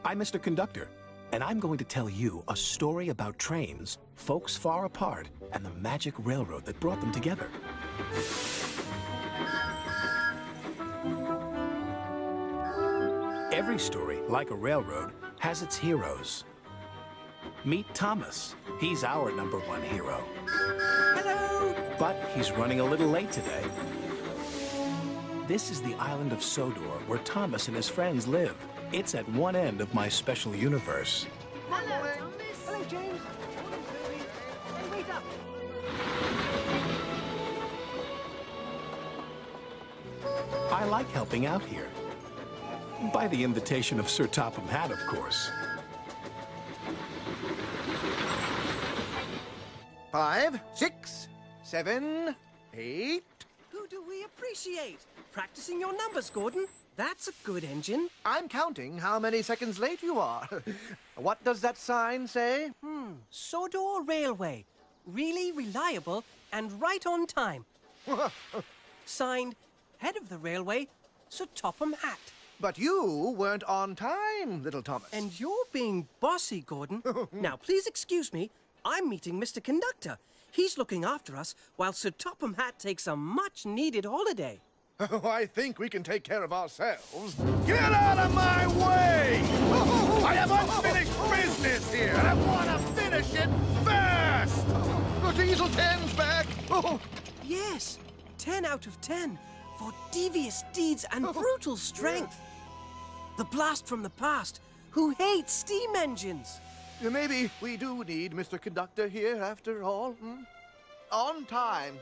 I'm Mr. Conductor, and I'm going to tell you a story about trains, folks far apart, and the magic railroad that brought them together. Every story, like a railroad, has its heroes. Meet Thomas. He's our #1 hero. Hello! But he's running a little late today. This is the island of Sodor, where Thomas and his friends live. It's at one end of my special universe. Hello, Thomas! Hello, James! Morning, Chloe! Hey, wait up! I like helping out here. By the invitation of Sir Topham Hatt, of course. 5, 6, 7, 8. Who do we appreciate? Practicing your numbers, Gordon. That's a good engine. I'm counting how many seconds late you are. What does that sign say? Sodor Railway. Really reliable and right on time. Signed, head of the railway, Sir Topham Hatt. But you weren't on time, little Thomas. And you're being bossy, Gordon. Now, please excuse me. I'm meeting Mr. Conductor. He's looking after us while Sir Topham Hatt takes a much-needed holiday. Oh, I think we can take care of ourselves. Get out of my way! I have unfinished business here, and I want to finish it fast! The diesel 10's back. Yes, 10 out of 10 for devious deeds and brutal strength. The blast from the past, who hates steam engines. Maybe we do need Mr. Conductor here after all. On time.